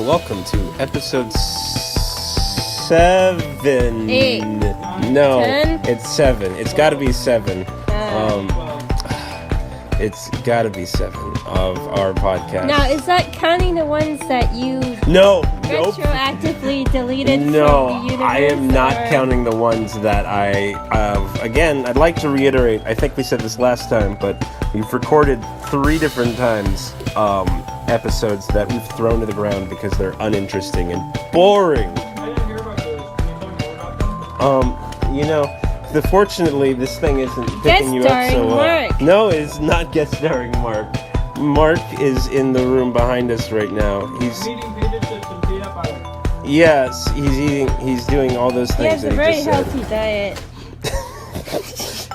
welcome to episode 7. 8. No, 10? it's 7. It's got to be 7. It's got to be 7 of our podcast. Now, is that counting the ones that you No, retroactively deleted No, from the universe? I am not counting the ones that again, I'd like to reiterate, I think we said this last time, but we've recorded 3 different times episodes that we've thrown to the ground because they're uninteresting and boring. I didn't hear about those. Can you tell me more about them? Fortunately, this thing isn't picking you up so well. Mark. No, it's not guest starring Mark. Mark is in the room behind us right now. He's I'm eating pita chips and peanut butter. Yes, he's doing all those He things has a that very he just healthy diet.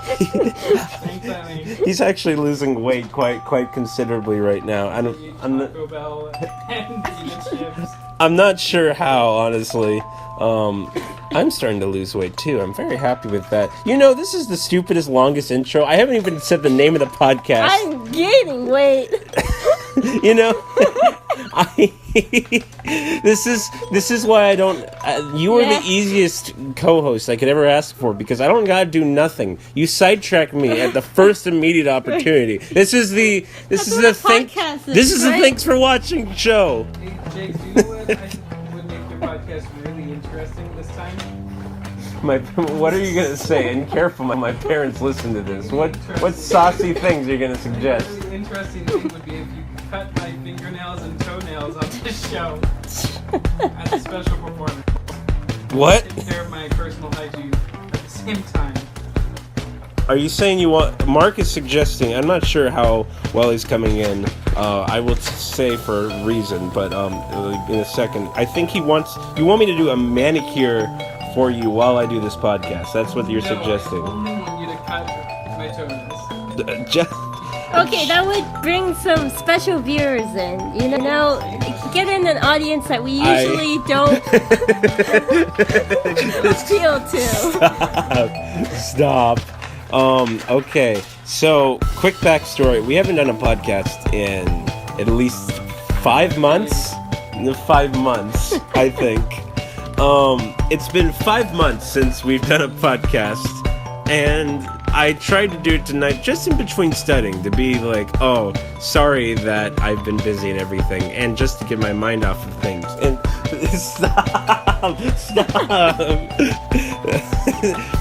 Thanks, Aileen. said. He's actually losing weight quite considerably right now. Taco Bell and pita chips. I'm not sure how, honestly. I'm starting to lose weight too. I'm very happy with that. You know, this is the stupidest, longest intro. I haven't even said the name of the podcast. I'm gaining weight. You know, this is why I don't. You are the easiest co-host I could ever ask for because I don't gotta do nothing. You sidetrack me at the first immediate opportunity. This is the thanks for watching show. Hey, Jake, do you know what I think would make your podcast really interesting this time? What are you gonna say? And careful, my parents listen to this. What saucy things are you gonna suggest? A really interesting thing would be if you cut my fingernails and toenails on this show as a special performance. What? Take care of my personal hygiene at the same time. Are you saying you want? Mark is suggesting. I'm not sure how well he's coming in. I will say for a reason, but in a second. I think you want me to do a manicure for you while I do this podcast. That's what you're suggesting. I only want you to cut my toenails. Okay, that would bring some special viewers in. You know, get in an audience that we usually don't appeal to. Stop. Okay. So, quick backstory. We haven't done a podcast in at least 5 months. 5 months, I think. It's been 5 months since we've done a podcast, and I tried to do it tonight just in between studying to be like, oh, sorry that I've been busy and everything, and just to get my mind off of things. And stop.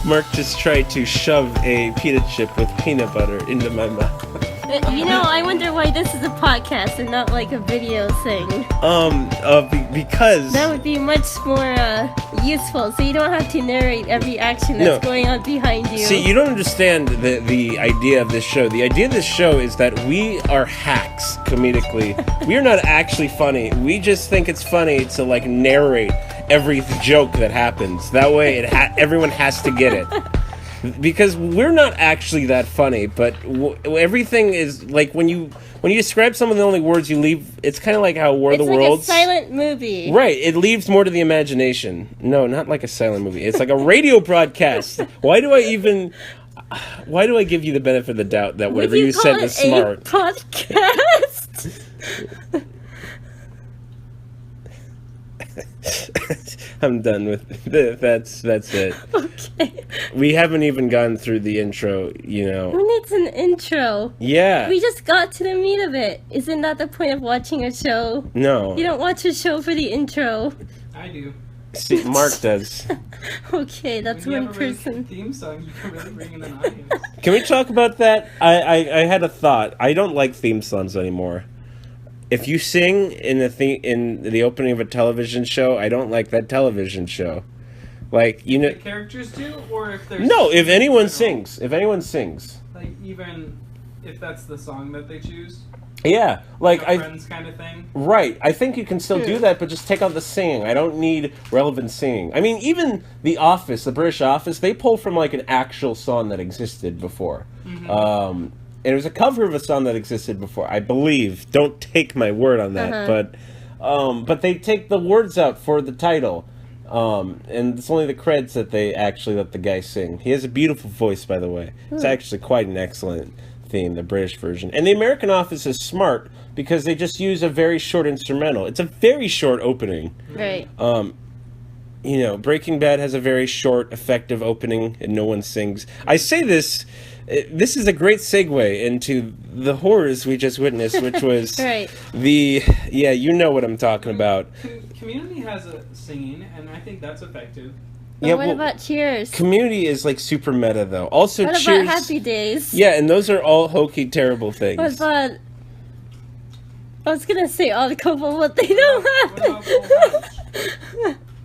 Mark just tried to shove a pita chip with peanut butter into my mouth. You know, I wonder why this is a podcast and not like a video thing. Because that would be much more useful, so you don't have to narrate every action that's going on behind you. See, you don't understand the idea of this show. The idea of this show is that we are hacks comedically. We are not actually funny. We just think it's funny to like narrate every joke that happens. That way, everyone has to get it. Because we're not actually that funny, but everything is like when you describe some of the only words you leave, it's kind of like how War of the Worlds. It's like a silent movie. Right, it leaves more to the imagination. No, not like a silent movie. It's like a radio broadcast. Why do I give you the benefit of the doubt that whatever you said was smart? Podcast. I'm done with that's it. Okay. We haven't even gone through the intro, you know. Who needs an intro? Yeah. We just got to the meat of it. Isn't that the point of watching a show? No. You don't watch a show for the intro. I do. See, Mark does. Okay, that's When you one have a really person. good theme song, you can really bring in an audience. Can we talk about that? I had a thought. I don't like theme songs anymore. If you sing in the opening of a television show, I don't like that television show. Like, you know, The characters do, or if there's no, if anyone sings, like even if that's the song that they choose, yeah, like Friends kind of thing. Right, I think you can still do that, but just take out the singing. I don't need relevant singing. I mean, even The Office, the British Office, they pull from like an actual song that existed before. Mm-hmm. And it was a cover of a song that existed before, I believe. Don't take my word on that, but they take the words out for the title. And it's only the creds that they actually let the guy sing. He has a beautiful voice, by the way. It's actually quite an excellent theme, the British version. And the American Office is smart because they just use a very short instrumental. It's a very short opening. Right. You know, Breaking Bad has a very short, effective opening, and no one sings. I say this is a great segue into the horrors we just witnessed, which was Right. yeah, you know what I'm talking about. Community has a singing, and I think that's effective. But Yeah, what well, about Cheers? Community is like super meta though. Also, What Cheers. about Happy Days? Yeah, and those are all hokey, terrible What things. about... I was gonna say Odd Couple, but they don't What have about Full House?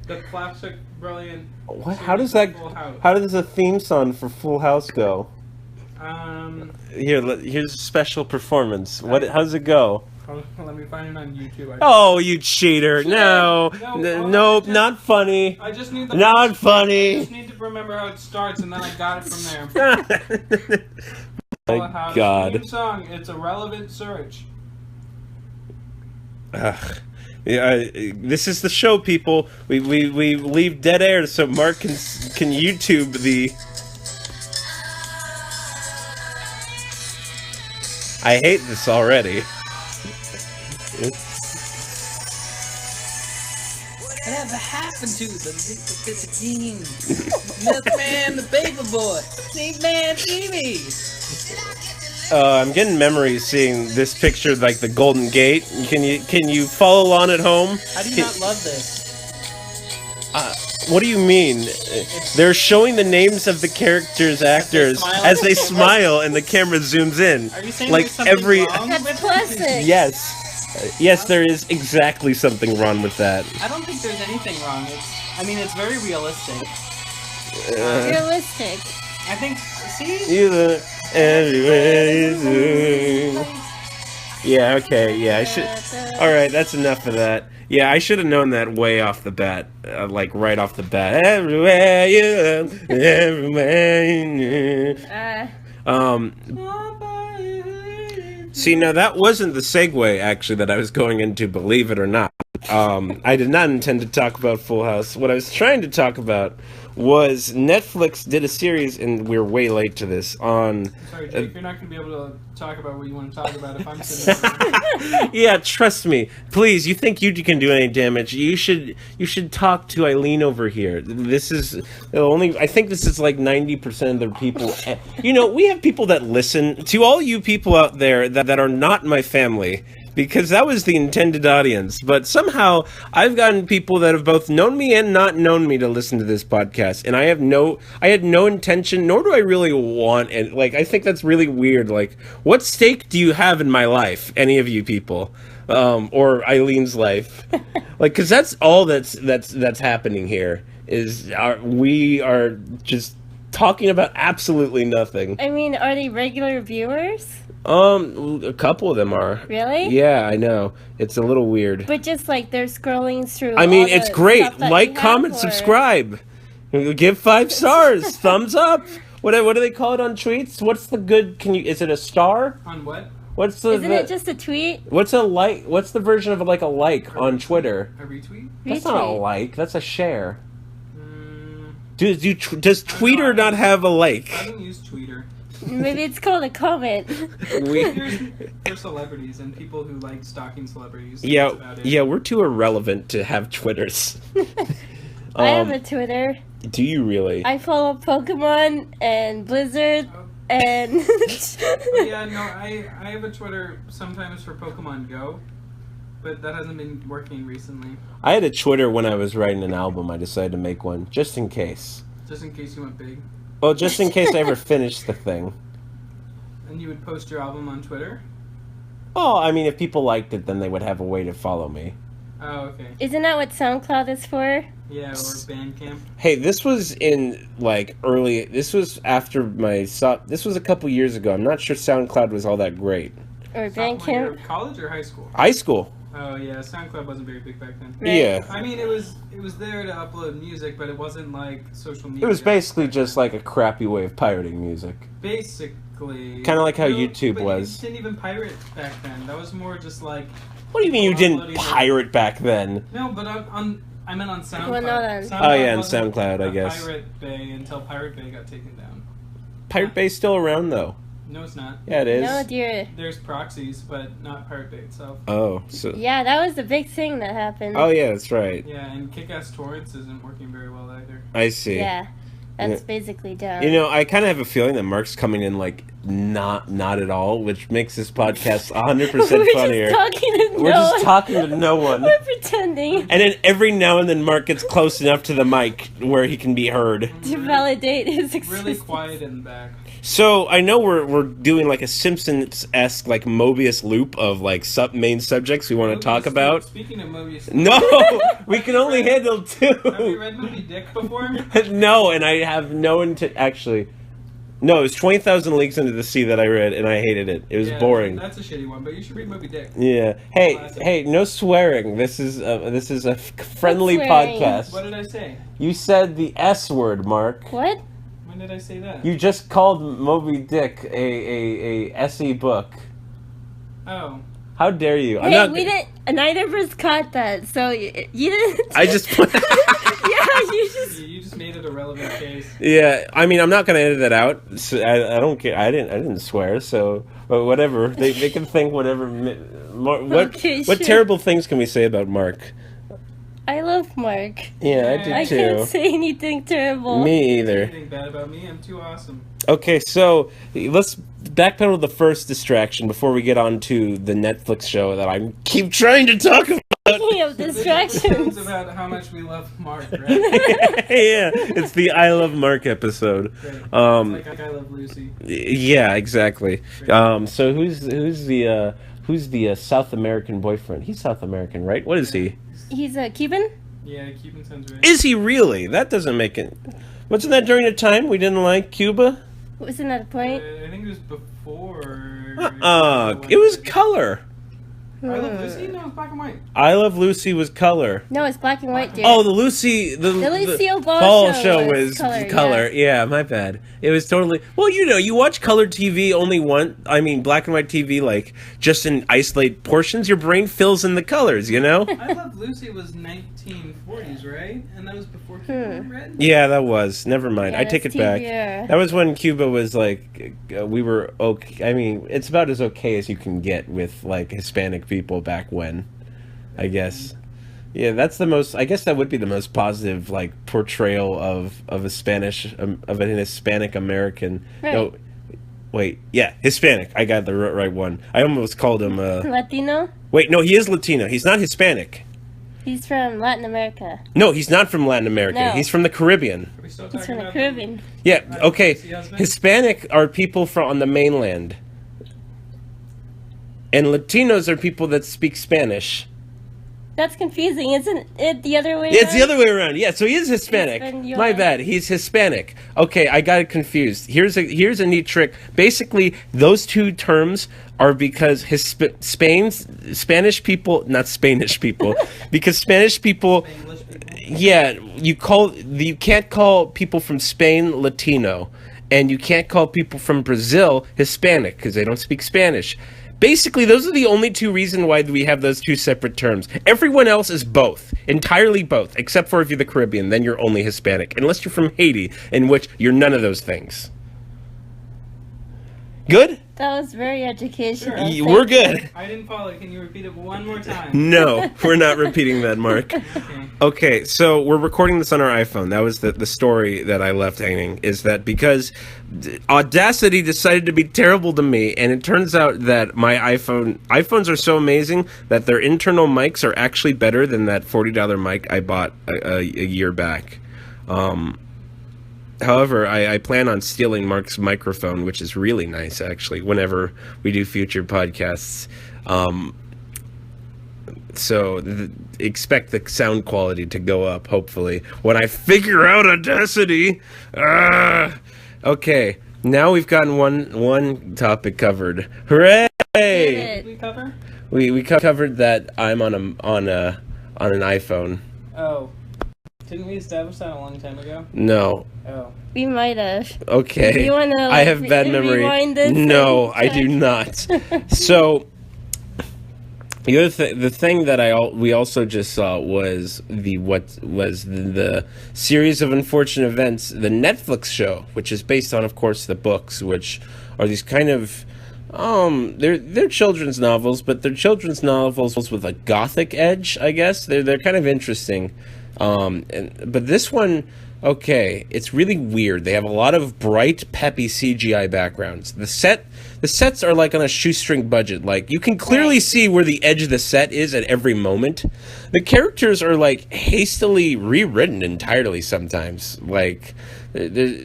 The classic, brilliant. What, how does series that? of Full House. How does the theme song for Full House go? Here's a special performance. How does it go? Let me find it on YouTube. Oh, you cheater! No, nope, not funny. I just need Not I just funny. need to remember how it starts, and then I got it from there. Full My House God. theme song. It's a relevant search. Ugh. Yeah, this is the show, people. We leave dead air so Mark can YouTube the. I hate this already. Whatever happened to the team? Milkman, the paper boy, Steve Man TV. I'm getting memories seeing this picture, like the Golden Gate. Can you follow along at home? How do you not love this? What do you mean? They're showing the names of the characters, actors, smile? as they smile, and the camera zooms in. Are you saying like there's something every? wrong That's with classic. Yes, there is exactly something wrong with that. I don't think there's anything wrong. It's very realistic. Realistic. I think. See. You look everywhere you zoom. Yeah. Okay. Yeah. I should. All right. That's enough of that. Yeah, I should have known that way off the bat, like right off the bat. Everywhere you, everywhere you. See, now that wasn't the segue actually that I was going into, believe it or not. I did not intend to talk about Full House. What I was trying to talk about was Netflix did a series, and we're way late to this, on... Sorry, Jake, you're not going to be able to talk about what you want to talk about if I'm sitting there. Yeah, trust me. Please, you think you can do any damage, you should talk to Aileen over here. This is only... I think this is like 90% of the people... You know, we have people that listen. To all you people out there that are not my family... Because that was the intended audience. But somehow, I've gotten people that have both known me and not known me to listen to this podcast. And I had no intention, nor do I really want, and like, I think that's really weird. Like, what stake do you have in my life, any of you people? Or Eileen's life? Like, because that's all that's happening here, is we are just talking about absolutely nothing. I mean, are they regular viewers? A couple of them are. Really? Yeah, I know. It's a little weird. But just like they're scrolling through. I mean, all it's the great. stuff that Like, you have, comment, or- subscribe. Give 5 stars. Thumbs up. What do they call it on tweets? What's the good? Is it a star? On what? What's the? Isn't it just a tweet? What's a like? What's the version of like a like on Twitter? A retweet? That's not a Retweet. like. That's a share. Mm, Does Twitter not have a like? I don't use Twitter. Maybe it's called a comment. They're celebrities and people who like stalking celebrities. Yeah, That's about it. yeah, we're too irrelevant to have Twitters. I have a Twitter. Do you really? I follow Pokemon and Blizzard and. Oh, yeah, no, I have a Twitter sometimes for Pokemon Go, but that hasn't been working recently. I had a Twitter when I was writing an album. I decided to make one, just in case. Just in case you went big. Well, just in case I ever finished the thing. And you would post your album on Twitter? Oh, I mean, if people liked it, then they would have a way to follow me. Oh, okay. Isn't that what SoundCloud is for? Yeah, or Bandcamp. Hey, this was in, like, early... This was after this was a couple years ago. I'm not sure SoundCloud was all that great. Or Sophomore year Bandcamp? of college or high school? High school. Oh, yeah, SoundCloud wasn't very big back then. Right. Yeah. I mean, it was there to upload music, but it wasn't like social media. It was basically just, like, a crappy way of pirating music. Basically. Kinda like how No, YouTube but was. You didn't even pirate back then. That was more just like... What do you mean you didn't uploading pirate back then? No, but I meant on SoundCloud. Well, not on- SoundCloud Oh, yeah, on wasn't SoundCloud, I a guess. Pirate Bay until Pirate Bay got taken down. Pirate Bay's still around, though. No, it's not. Yeah, it is. No, dear. There's proxies, but not Pirate Bay itself. Oh, so. Yeah, that was the big thing that happened. Oh yeah, that's right. Yeah, and Kick-Ass Torrents isn't working very well either. I see. Yeah, that's Yeah. basically done. You know, I kind of have a feeling that Mark's coming in like not at all, which makes this podcast 100% We're funnier. just talking to We're no just one. talking to no one. We're pretending And then every now and then Mark gets close enough to the mic where he can be heard. to validate his existence. Really quiet in the back. So I know we're doing like a Simpsons-esque like Mobius loop of like main subjects we want to talk about. Speaking of Mobius, No, we can only handle have you 2. read Moby Dick before? No, and I have no actually. No, it was 20,000 Leagues Under the Sea that I read, and I hated it. It was Yeah, boring. That's a shitty one, but you should read Moby Dick. Yeah. Hey, Classic. hey, no swearing. This is a friendly swearing. podcast. What did I say? You said the S word, Mark. What? When did I say that? You just called Moby Dick a SE book. Oh. How dare you? I'm Hey, not. we didn't. Neither of us caught that, so you didn't. I just. Yeah, you just. You just made it a relevant case. Yeah, I mean, I'm not gonna edit that out. So I don't care. I didn't swear. So, but whatever. They can think whatever. What Okay, what sure. terrible things can we say about Mark? I love Mark. Yeah, I do I too. can't say anything terrible. Me either. Anything bad about me? I'm too awesome. Okay, so let's backpedal the first distraction before we get on to the Netflix show that I keep trying to talk about. Speaking of This distractions. episode's about how much we love Mark, right? Yeah, it's the I Love Mark episode. Great. Um, Like I Love Lucy. Yeah, exactly. So who's the South American boyfriend? He's South American, right? What is he? He's a Cuban? Yeah, Cuban sounds right. Is he really? That doesn't make it. Wasn't that during a time we didn't like Cuba? Wasn't that a point? I think it was before. It was color. I Love Lucy? No, it was black and white. I Love Lucy was color. No, it's black and white, dude. Oh, the Lucille Ball show show was was color. Yeah, my bad. It was totally. Well, you know, you watch color TV only one. I mean, black and white TV, like just in isolated portions. Your brain fills in the colors. You know. I Love Lucy was 1940s, right? And that was before Cuba Red? Yeah, that was. Never mind. Yeah, I take it that's back. TBR. That was when Cuba was like, we were okay. I mean, it's about as okay as you can get with like Hispanic people back when, I guess. Yeah, that's the most. I guess that would be the most positive like portrayal of a Spanish of an Hispanic American. Right. No, wait, yeah, Hispanic. I got the right one. I almost called him. Latino? Wait, no, he is Latino. He's not Hispanic. He's from Latin America. No, he's not from Latin America. No. He's from the Caribbean. Are we still He's talking from the about Caribbean. Yeah, okay. Lucy husband? Hispanic are people from on the mainland. And Latinos are people that speak Spanish. That's confusing, isn't it? The other way. It's the around? other way around. Yeah, so he is Hispanic. Espanol. My bad. He's Hispanic. Okay, I got it confused. Here's a neat trick. Basically, those two terms are because Spanish people, not Spanish people, because Spanish people, English people? yeah, you can't call people from Spain Latino, and you can't call people from Brazil Hispanic because they don't speak Spanish. Basically, those are the only two reasons why we have those two separate terms. Everyone else is both, entirely both, except for if you're the Caribbean, then you're only Hispanic, unless you're from Haiti, in which you're none of those things. Good? That was very educational. Sure. We're good. I didn't follow. Can you repeat it one more time? No, we're not repeating that, Mark. Okay. Okay, so we're recording this on our iPhone. That was the story that I left hanging, is that because Audacity decided to be terrible to me, and it turns out that my iPhones are so amazing that their internal mics are actually better than that $40 mic I bought a year back. However, I plan on stealing Mark's microphone, which is really nice, actually, whenever we do future podcasts. So expect the sound quality to go up, hopefully, when I figure out Audacity. Okay, now we've gotten one topic covered. Hooray! Did we cover? We covered that I'm on an iPhone. Oh. Didn't we establish that a long time ago? No. Oh. We might have. Okay. Do you wanna, I have bad memory. rewind this No, and I do check? not. So, the thing that we also just saw was the series of unfortunate events, the Netflix show, which is based on, of course, the books, which are these kind of they're children's novels, but they're children's novels with a gothic edge, I guess. They're kind of interesting. But this one, okay, it's really weird. They have a lot of bright, peppy CGI backgrounds. The sets are like on a shoestring budget. Like, you can clearly see where the edge of the set is at every moment. The characters are like hastily rewritten entirely sometimes. Like, they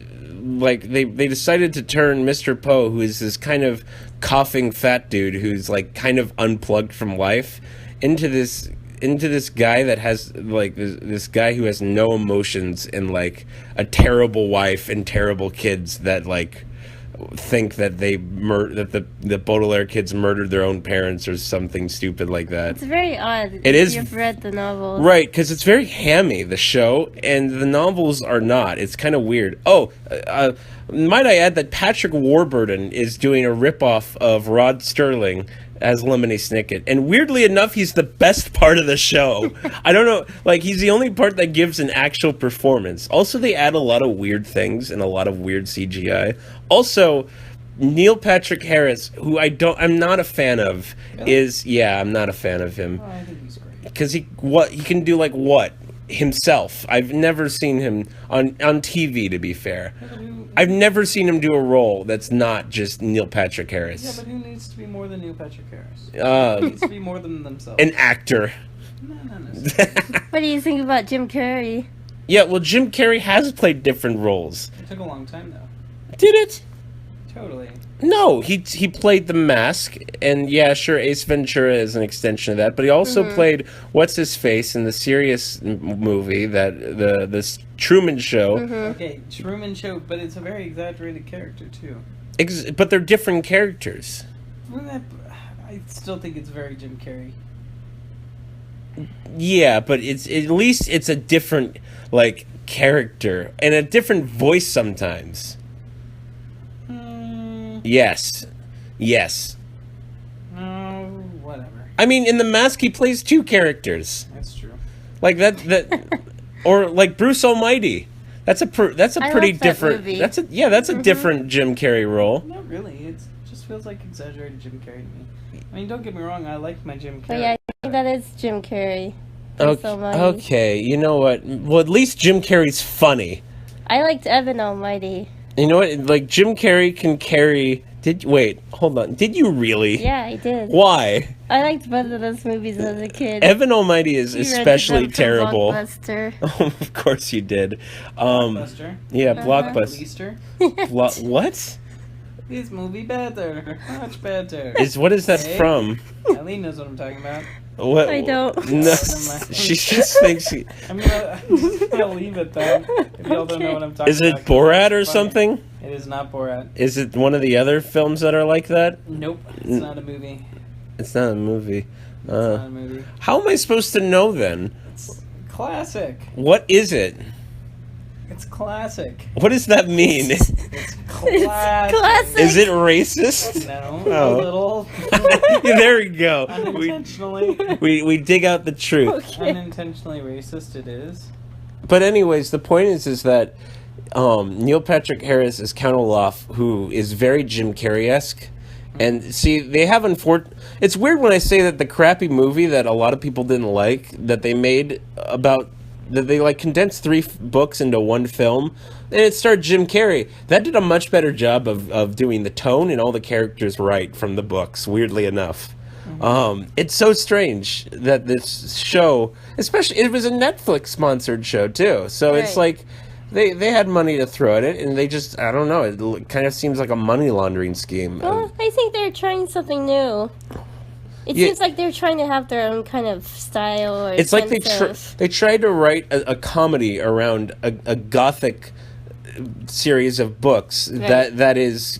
decided to turn Mr. Poe, who is this kind of coughing fat dude who's like kind of unplugged from life, into this guy that has like this guy who has no emotions and like a terrible wife and terrible kids that like think that the Baudelaire kids murdered their own parents or something stupid like that. It's very odd. It is. You've read the novels, right? Because it's very hammy, the show, and the novels are not. It's kind of weird. Oh, might I add that Patrick Warburton is doing a ripoff of Rod Sterling as Lemony Snicket, and weirdly enough, he's the best part of the show. I don't know, like, he's the only part that gives an actual performance. Also, they add a lot of weird things and a lot of weird CGI. Also, Neil Patrick Harris, who I'm not a fan of, I'm not a fan of him. Oh, I think he's great. Because he can do like what? Himself. I've never seen him on TV, to be fair. I've never seen him do a role that's not just Neil Patrick Harris. Yeah, but who needs to be more than Neil Patrick Harris? Who needs to be more than themselves? An actor. No, not necessarily. What do you think about Jim Carrey? Yeah, well, Jim Carrey has played different roles. It took a long time, though. Did it? Totally. No, he played The Mask, and yeah, sure, Ace Ventura is an extension of that, but he also played What's-His-Face in the serious movie, that the Truman Show. Okay, Truman Show, but it's a very exaggerated character, too. But they're different characters. I still think it's very Jim Carrey. Yeah, but at least it's a different, like, character, and a different voice sometimes. Yes. Oh, whatever. I mean, in The Mask, he plays two characters. That's true. Like that, or like Bruce Almighty. That's a pretty different. Movie. That's a different Jim Carrey role. Not really. It just feels like exaggerated Jim Carrey to me. I mean, don't get me wrong. I like my Jim Carrey. But yeah, I think that is Jim Carrey. Bruce Almighty. Okay, you know what? Well, at least Jim Carrey's funny. I liked Evan Almighty. You know what? Like, Jim Carrey can carry... Wait, hold on. Did you really? Yeah, I did. Why? I liked both of those movies as a kid. Evan Almighty is especially terrible. Blockbuster. Oh, of course you did. Blockbuster? Yeah, Blockbuster. What? His movie better. Much better. What is that from? Aileen knows what I'm talking about. What? I don't. No, she just thinks... I'm just gonna leave it then. If y'all don't know what I'm talking Is about. it Borat or something? It is not Borat. Is it one of the other films that are like that? Nope. It's not a movie. It's not a movie. It's not a movie. How am I supposed to know then? It's classic. What is it? It's classic. What does that mean? It's classic. Classic. Is it racist? No, Oh. a little. There we go. Unintentionally. We dig out the truth. Okay. Unintentionally racist it is. But anyways, the point is that Neil Patrick Harris is Count Olaf, who is very Jim Carrey-esque. And see, they have it's weird when I say that the crappy movie that a lot of people didn't like, that they made about, that they like condensed 3 books into one film, and it starred Jim Carrey. That did a much better job of doing the tone and all the characters right from the books, weirdly enough. It's so strange that this show, especially, it was a Netflix sponsored show too, so it's like they had money to throw at it, and they just, I don't know, it kind of seems like a money laundering scheme. Well, I think they're trying something new. It seems like they're trying to have their own kind of style. Or it's like they tried to write a comedy around a gothic series of books that is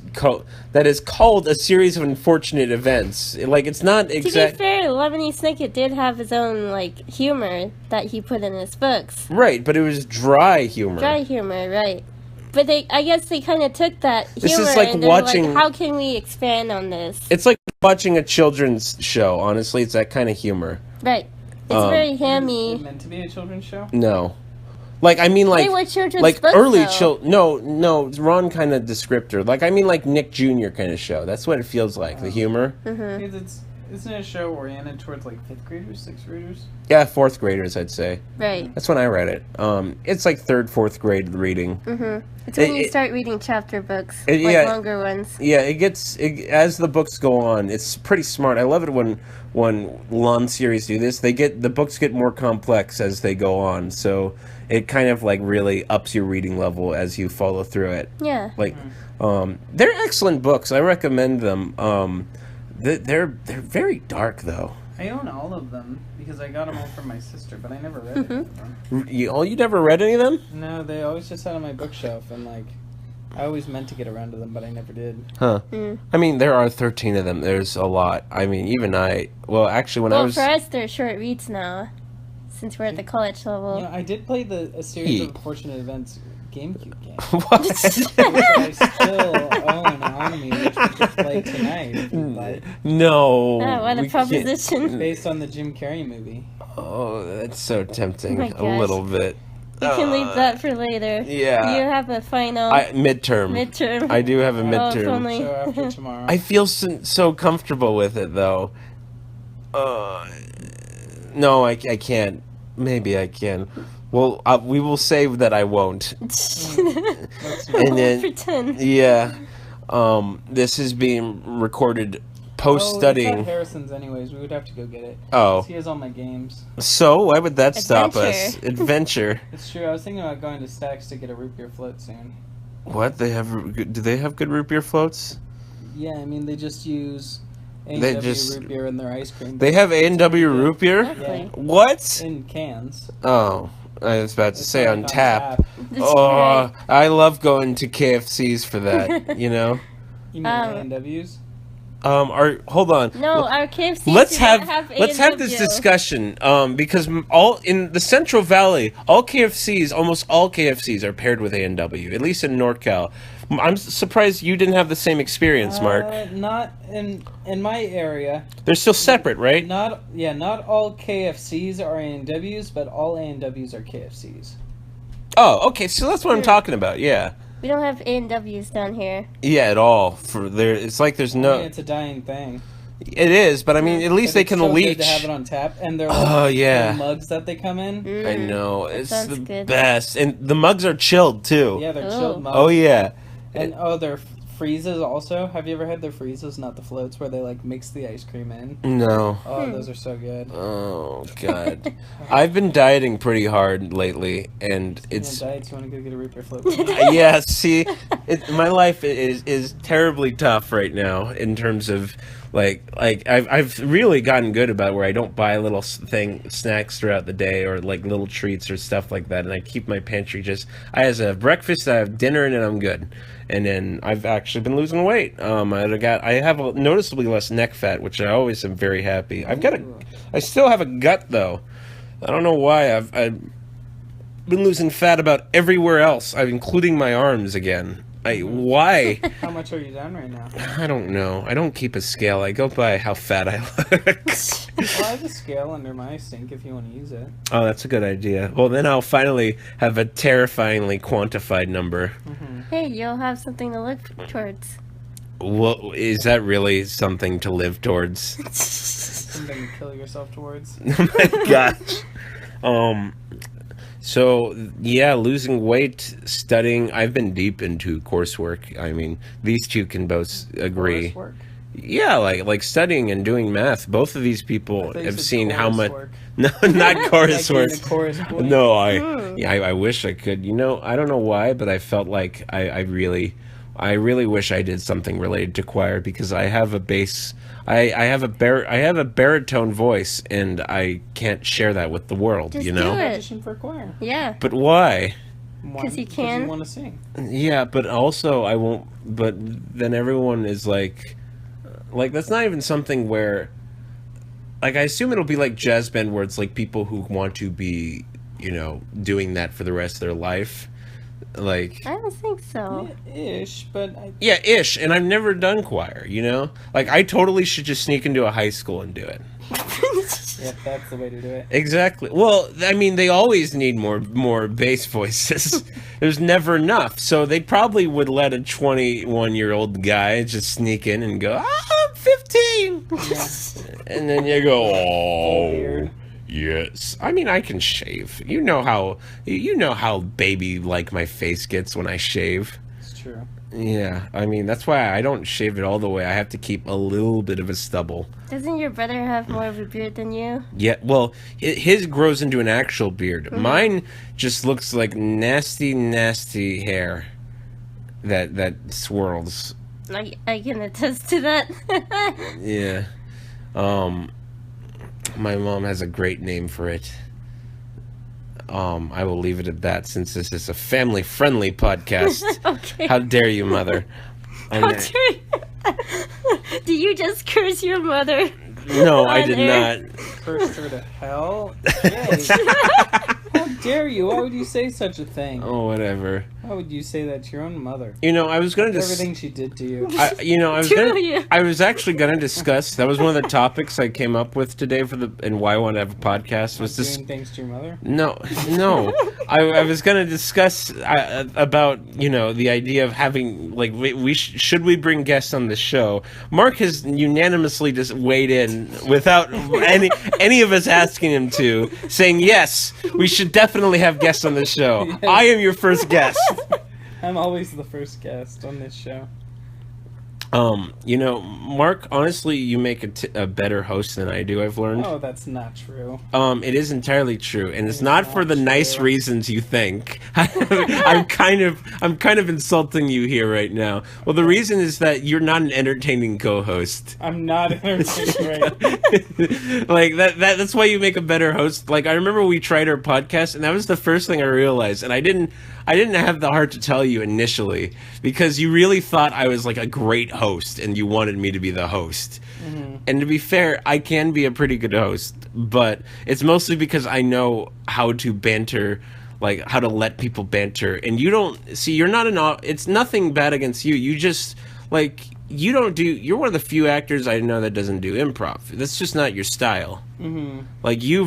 called a series of unfortunate events. Like, it's not exact. To be fair, Lemony Snicket did have his own like humor that he put in his books. Right, but it was dry humor. Dry humor, right? But I guess they kind of took that humor This is like and they're watching. like, how can we expand on this? It's like watching a children's show. Honestly, it's that kind of humor. Right. It's very Is hammy. it meant to be a children's show? No. Like, I mean, like... They were children's like, books, early though. No, it's wrong kind of descriptor. Like, I mean, like, Nick Jr. kind of show. That's what it feels like, the humor. Because isn't it a show oriented towards like 5th graders, 6th graders? Yeah, 4th graders, I'd say. Right. That's when I read it. It's like 3rd, 4th grade reading. It's when you start reading chapter books, longer ones. Yeah, as the books go on, it's pretty smart. I love it when long series do this. The books get more complex as they go on, so it kind of like really ups your reading level as you follow through it. Yeah. Like, they're excellent books. I recommend them. They're very dark though. I own all of them because I got them all from my sister, but I never read any of them. You never read any of them? No, they always just sat on my bookshelf, and like, I always meant to get around to them, but I never did. Huh. I mean, there are 13 of them. There's a lot. I mean, even I... Well, actually, I was... for us, they're short reads now, since we're at the college level. You know, I did play a series of Unfortunate Events GameCube game. What? Which I still own on me, which we could play tonight if you'd like. No. Oh, what a we can't- proposition. Based on the Jim Carrey movie. Oh, that's so tempting. Oh my A gosh. little bit. You can leave that for later. Yeah. You have a final Midterm. I do have a Oh, midterm. if only. So after tomorrow. I feel so comfortable with it, though. No, I can't. Maybe I can. Well, we will say that I won't. And then, pretend. yeah. This is being recorded post-studying. It's at Harrison's anyways. We would have to go get it. Oh. He has all my games. So, why would that stop us? Adventure. It's true. I was thinking about going to Stack's to get a root beer float soon. What? Do they have good root beer floats? Yeah, I mean, they just use They A&W just- root beer in their ice cream. They have A&W root beer? Exactly. What? In cans. Oh, I was about to It's say not on like tap. That's Oh, I love going to KFC's for that, you know? You mean A&W's? Hold on. No, our KFC. Let's have this A&W. discussion because all in the Central Valley, almost all KFCs are paired with A&W, at least in NorCal. I'm surprised you didn't have the same experience, Mark. Not in my area. They're still separate, right? Not all KFCs are A&W's, but all A&W's are KFCs. Oh, okay. So that's what I'm talking about. Yeah. We don't have A&W's down here. Yeah, at all. It's like there's I no. mean, it's a dying thing. It is, but I mean, at least But they it's can so leach. good to have it on tap, and they're Oh, yeah. the mugs that they come in. I know it's sounds the good. best, and the mugs are chilled too. Yeah, they're Oh. chilled mugs. Oh yeah. And they're freezes also. Have you ever had their freezes, not the floats, where they like mix the ice cream in? No. Oh, those are so good. Oh god. I've been dieting pretty hard lately, and It's it's diets. You want to go get a root beer float? yeah. See, my life is terribly tough right now in terms of like I've really gotten good about where I don't buy little snacks throughout the day or like little treats or stuff like that, and I keep my pantry I have breakfast, I have dinner, and then I'm good. And then I've actually been losing weight. I have a noticeably less neck fat, which I always am very happy. I still have a gut though. I don't know why. I've been losing fat about everywhere else, including my arms again. Why? How much are you down right now? I don't know. I don't keep a scale. I go by how fat I look. Well, I have a scale under my sink if you want to use it. Oh, that's a good idea. Well, then I'll finally have a terrifyingly quantified number. Hey, you'll have something to look towards. Well, is that really something to live towards? Something to kill yourself towards. Oh my gosh. So, yeah, losing weight, studying. I've been deep into coursework. I mean, these two can both agree. Coursework? Yeah, like studying and doing math. Both of these people thought you have said seen how much. coursework. No, not Like coursework. being a chorus boy. No, I wish I could. You know, I don't know why, but I felt like I really wish I did something related to choir because I have a bass. I have a baritone voice, and I can't share that with the world. Just you know. do it. Audition for choir. Yeah. But why? Because you can. you want to sing. Yeah, but also I won't. But then everyone is like that's not even something where. Like, I assume it'll be like jazz band where it's like people who want to be, you know, doing that for the rest of their life. Like, I don't think so. Ish, but yeah, ish. And I've never done choir, you know? Like, I totally should just sneak into a high school and do it. yep, that's the way to do it. Exactly. Well, I mean, they always need more bass voices. There's never enough. So they probably would let a 21-year-old guy just sneak in and go, I'm 15. Yeah. And then you go, oh, Weird. yes. I mean, I can shave. You know how baby like my face gets when I shave. It's true. Yeah, I mean, that's why I don't shave it all the way. I have to keep a little bit of a stubble. Doesn't your brother have more of a beard than you? Yeah, well, his grows into an actual beard. Mine just looks like nasty, nasty hair that swirls. I can attest to that. Yeah. My mom has a great name for it. I will leave it at that since this is a family-friendly podcast. Okay. How dare you, mother? How dare you? Did you just curse your mother? No, I on did air? not. Cursed her to hell? Yay. How dare you? Why would you say such a thing? Oh, whatever. Why would you say that to your own mother? You know, I was going to Everything she did to you. I was actually going to discuss. That was one of the topics I came up with today and why I want to have a podcast was this. Doing things to your mother? No. I was going to discuss about the idea of having should we bring guests on the show? Mark has unanimously just weighed in without any of us asking him to, saying yes, we should definitely have guests on the show. Yes. I am your first guest. I'm always the first guest on this show. Mark, honestly, you make a better host than I do, I've learned. Oh, that's not true. It is entirely true, and it's not for the nice reasons you think. I'm kind of insulting you here right now. Well, the reason is that you're not an entertaining co-host. I'm not entertaining, right? Like that's why you make a better host. Like, I remember we tried our podcast, and that was the first thing I realized, and I didn't have the heart to tell you initially because you really thought I was like a great host and you wanted me to be the host. Mm-hmm. And to be fair, I can be a pretty good host, but it's mostly because I know how to banter, like how to let people banter. And you don't see, you're not it's nothing bad against you. You just you're one of the few actors I know that doesn't do improv. That's just not your style. Mm-hmm. Like, you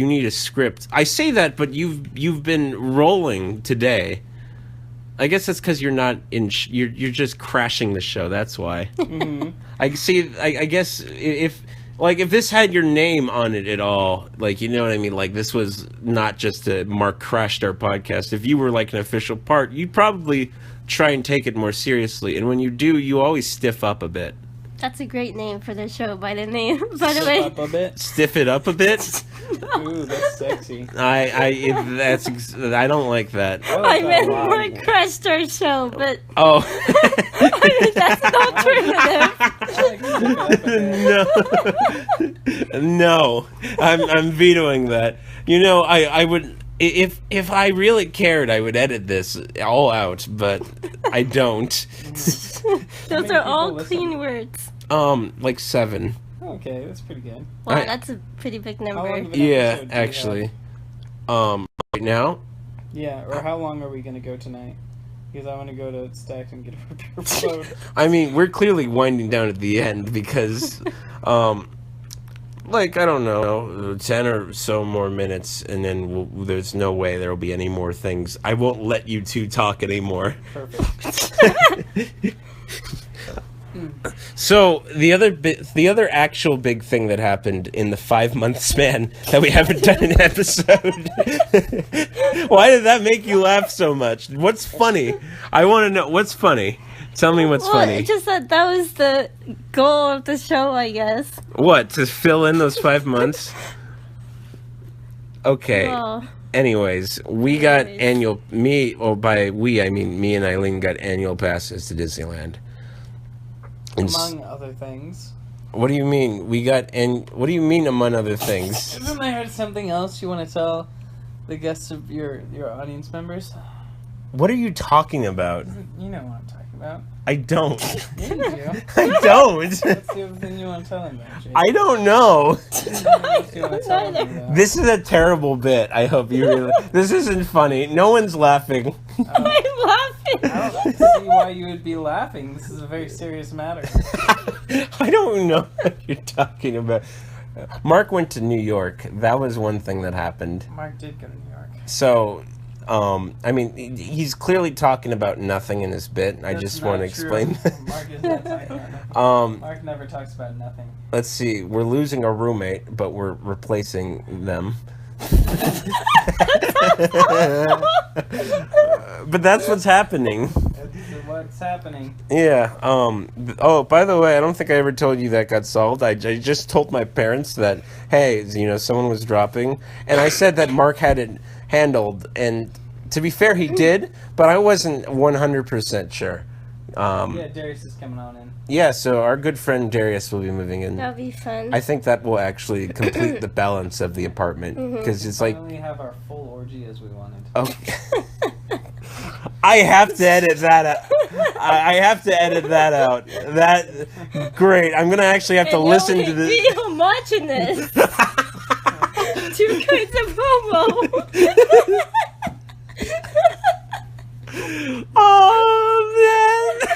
need a script. I say that, but you've been rolling today. I guess that's because you're not you're just crashing the show. That's why. Mm-hmm. I guess if this had your name on it at all, like, you know what I mean? Like, this was not just a Mark crashed our podcast. If you were like an official part, you'd probably try and take it more seriously. And when you do, you always stiff up a bit. That's a great name for the show, by the way. Stiff up a bit? Stiff it up a bit? Ooh, that's sexy. I don't like that. I meant Mark crashed our show, but Oh. I mean, that's an alternative. No, I'm vetoing that. I would, if I really cared, I would edit this all out, but I don't. Those are all clean words. Like 7. Okay, that's pretty good. Wow, that's a pretty big number. long of an Yeah, episode do you actually. Right now? Yeah, or how long are we going to go tonight? Because I want to go to Stack and get a beer float. I mean, we're clearly winding down at the end because, I don't know, 10 or so more minutes, and then there's no way there will be any more things. I won't let you two talk anymore. Perfect. So the other actual big thing that happened in the 5-month span that we haven't done an episode. Why did that make you laugh so much? What's funny? I want to know what's funny. Tell me what's funny. It's just that was the goal of the show, I guess. What, to fill in those 5 months? Okay. Oh. Anyways, we got by we I mean me and Aileen got annual passes to Disneyland. Among other things. What do you mean? What do you mean among other things? Isn't there something else you want to tell the guests of your audience members? What are you talking about? You know what I'm talking about? I don't. Yeah, you do. I don't. What's the other thing you want to tell him about, Jake? I don't know. What you want to tell him about? This is a terrible bit. I hope you really. This isn't funny. No one's laughing. I'm laughing. I don't see why you would be laughing. This is a very serious matter. I don't know what you're talking about. Mark went to New York. That was one thing that happened. Mark did go to New York. So, I mean, he's clearly talking about nothing in his bit. I That's just not want to true. explain. Mark is not talking about nothing. Mark never talks about nothing. Let's see. We're losing a roommate, but we're replacing them. But that's what's happening. That's what's happening. Yeah. Oh, by the way, I don't think I ever told you that got solved. I just told my parents that, hey, someone was dropping, and I said that Mark had it handled, and to be fair, he did, but I wasn't 100% sure. Yeah, Darius is coming on in. Yeah, so our good friend Darius will be moving in. That'll be fun. I think that will actually complete the balance of the apartment, because it's like. Finally have our full orgy as we wanted. Okay. I have to edit that out. I have to edit that out. That great. I'm gonna actually have to listen to this. I'm watching this. 2 kinds of homo. Oh man.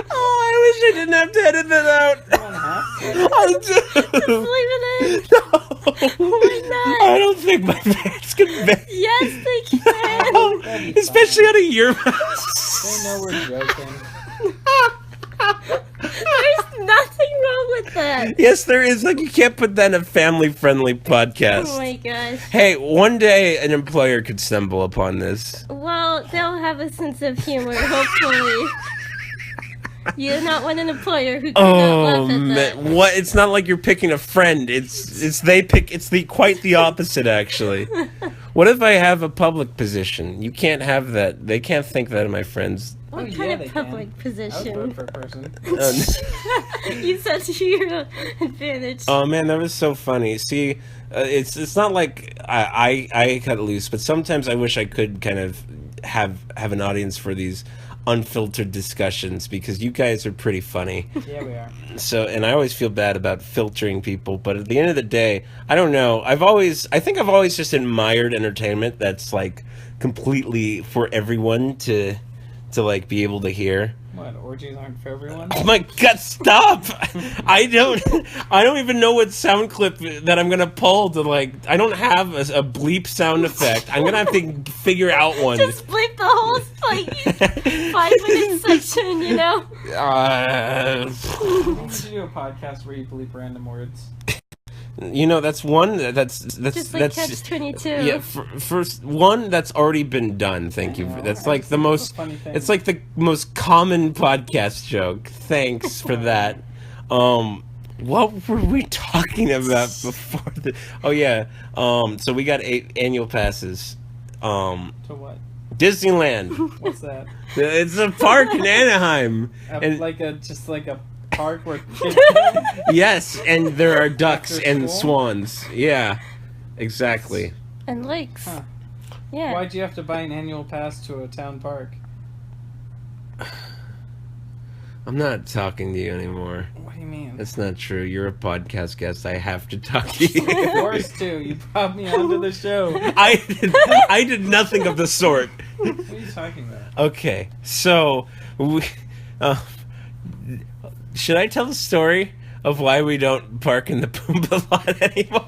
Oh, I wish I didn't have to edit that out. You don't have to. I do. Just leave it in. No. Why not? I don't think my parents can bear. Yes, they can. Especially on a year. They know we're joking. There's nothing wrong with that. Yes, there is. Like, you can't put that in a family-friendly podcast. Oh my gosh. Hey, one day an employer could stumble upon this. Well, they'll have a sense of humor, hopefully. You do not want an employer who cannot laugh at that. Man, what? It's not like you're picking a friend. It's they pick. It's quite the opposite, actually. What if I have a public position? You can't have that. They can't think that of my friends. What Oh, kind yeah, of they public can. I would position? vote for a person. You said to your advantage. Oh man, that was so funny. See, it's not like I cut loose, but sometimes I wish I could kind of have an audience for these unfiltered discussions, because you guys are pretty funny. Yeah, we are. So, and I always feel bad about filtering people, but at the end of the day, I don't know. I think I've always just admired entertainment that's like completely for everyone to like be able to hear. What, orgies aren't for everyone? Oh my God, stop! I don't even know what sound clip that I'm gonna pull to like. I don't have a bleep sound effect. I'm gonna have to figure out one. Just bleep the whole like 5-minute section, you know? I think we should do a podcast where you bleep random words. That's one that's Just like Catch-22. Yeah, first one that's already been done. Thank you. That's like the most. Funny thing. It's like the most common podcast joke. Thanks for that. What were we talking about before the? Oh yeah. So we got 8 annual passes. To what? Disneyland. What's that? It's a park in Anaheim. And Just like a park where kids yes, and there are ducks After and school? swans. Yeah, exactly. And lakes. Huh. Yeah. Why'd you have to buy an annual pass to a town park? I'm not talking to you anymore. What do you mean? That's not true. You're a podcast guest. I have to talk to you. Yours too. You brought me onto the show. I did nothing of the sort. What are you talking about? Okay, so should I tell the story of why we don't park in the Pumbaa lot anymore?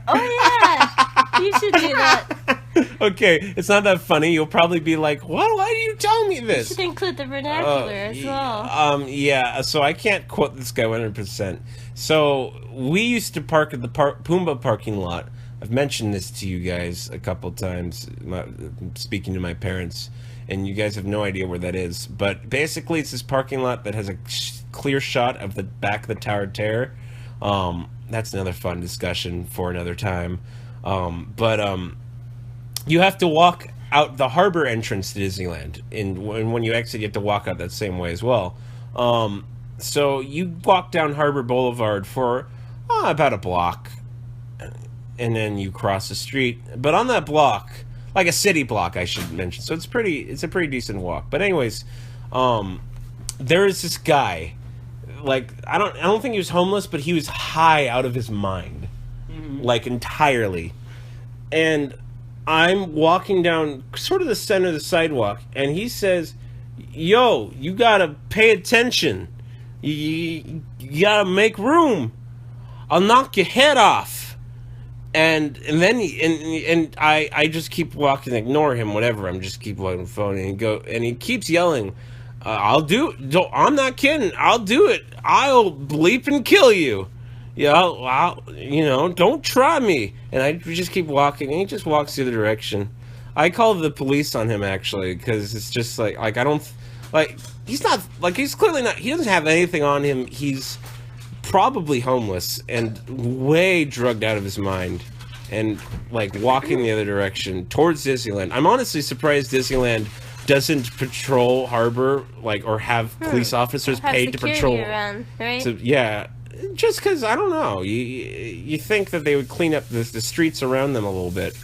Oh yeah. You should do that. Okay, it's not that funny. You'll probably be like, "What? Why do you tell me You this?" should include the vernacular as well. Yeah, so I can't quote this guy 100%. So we used to park at the Pumbaa parking lot. I've mentioned this to you guys a couple times, speaking to my parents, and you guys have no idea where that is. But basically, it's this parking lot that has a clear shot of the back of the Tower of Terror. That's another fun discussion for another time. You have to walk out the harbor entrance to Disneyland, and when you exit, you have to walk out that same way as well. So you walk down Harbor Boulevard for about a block, and then you cross the street. But on that block, like a city block, I should mention, so it's a pretty decent walk. But anyways, There is this guy, like I don't think he was homeless, but he was high out of his mind, like entirely. And I'm walking down sort of the center of the sidewalk, and he says, "Yo, you gotta pay attention. You gotta make room. I'll knock your head off." And then I just keep walking, ignore him, whatever. I'm just keep walking the phone, and he keeps yelling, "I'll do it. I'm not kidding. I'll do it. I'll bleep and kill you. Yeah, I'll don't try me." And I just keep walking, and he just walks the other direction. I call the police on him, actually, because it's just like I don't, like, he's not, like, he's clearly not, he doesn't have anything on him. He's probably homeless and way drugged out of his mind, and, like, walking the other direction towards Disneyland. I'm honestly surprised Disneyland doesn't patrol harbor, like, or have police officers paid to patrol around, right? So, yeah, just because I don't know, you think that they would clean up the streets around them a little bit.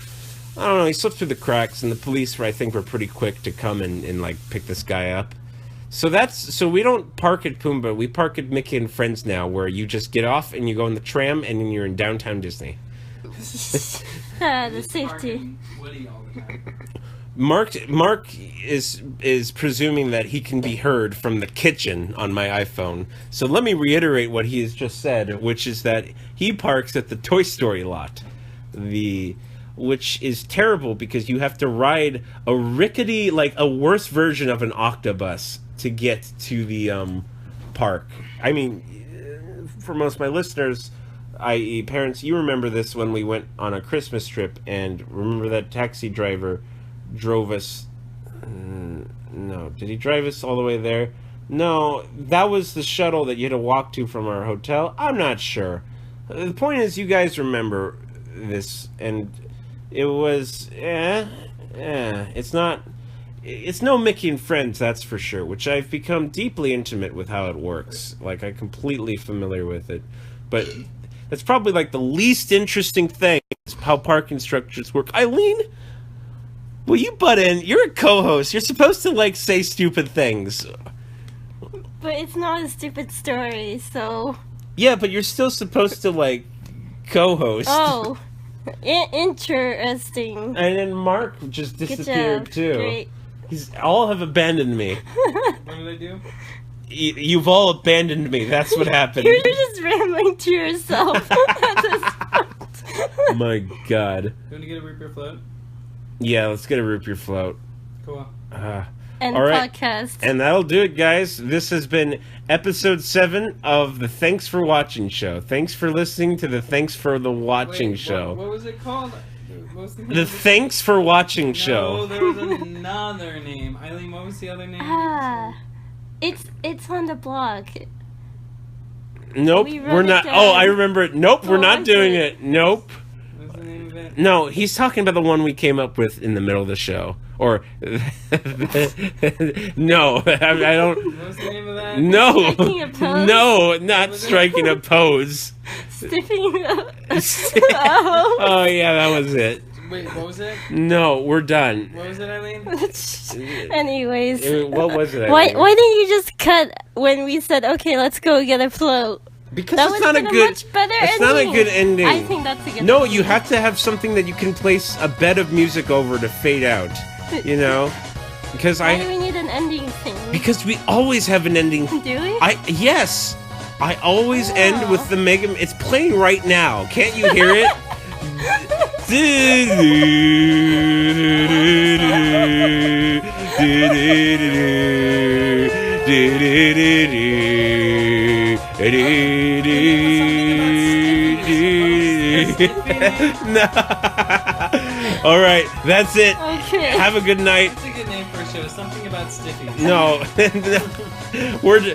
I don't know. He slipped through the cracks, and the police, I think, were pretty quick to come and like pick this guy up. So we don't park at Pumbaa. We park at Mickey and Friends now, where you just get off and you go in the tram, and then you're in downtown Disney. The safety. Woody all the time. Mark is presuming that he can be heard from the kitchen on my iPhone. So let me reiterate what he has just said, which is that he parks at the Toy Story lot, which is terrible because you have to ride a rickety, like a worse version of an octobus to get to the park. I mean, for most of my listeners, i.e. parents, you remember this when we went on a Christmas trip, and remember that taxi driver drove us, no, did he drive us all the way there? No, that was the shuttle that you had to walk to from our hotel. I'm not sure. The point is, you guys remember this, and it was, it's no Mickey and Friends, that's for sure, which I've become deeply intimate with how it works. Like, I'm completely familiar with it. But that's probably, like, the least interesting thing is how parking structures work. Aileen, will you butt in? You're a co-host. You're supposed to, like, say stupid things. But it's not a stupid story, so... Yeah, but you're still supposed to, like, co-host. Oh. Interesting. And then Mark just disappeared, too. Great. All have abandoned me. What did I do? You've all abandoned me. That's what happened. You're just rambling to yourself at this point. My God. You want to get a root beer float? Yeah, let's get a root beer float. Cool. And all right. podcast. And that'll do it, guys. This has been episode 7 of the Thanks for Watching show. Thanks for listening to the Thanks for the Watching show. What was it called? What was The Thanks for Watching show. No, there was another name. Eileen, what was the other name? It's on the blog. Nope, we're not. Oh, I remember it. Nope, we're not doing it. Nope. What's the name of it? No, he's talking about the one we came up with in the middle of the show. Or no, I don't. What's the name of that? No, Striking a pose? no, not striking a pose. Stiffing up. Oh yeah, that was it. Wait, what was it? No, we're done. What was it, Eileen? Anyways. What was it? Why Eileen? didn't you just cut when we said, okay, let's go get a float? Because That it's would've not a been good. much better It's not a ending. good ending. I think that's a good No, ending. you have to have something that you can place a bed of music over to fade out. You know, because Why do we need an ending thing? because we always have an ending. Do we? Yes, I always end with the Mega. It's playing right now. Can't you hear it? No. All right, that's it. Okay. Have a good night. That's a good name for a show. Something about Stiffies. No, we're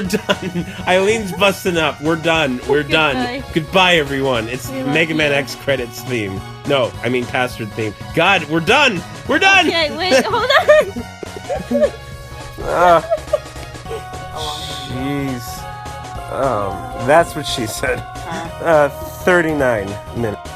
done. Eileen's busting up. We're done. We're done. Goodbye. Goodbye, everyone. It's We love Mega Man you. X credits theme. No, I mean password theme. God, we're done. We're done. Okay, wait, hold on. Jeez. That's what she said. 39 minutes.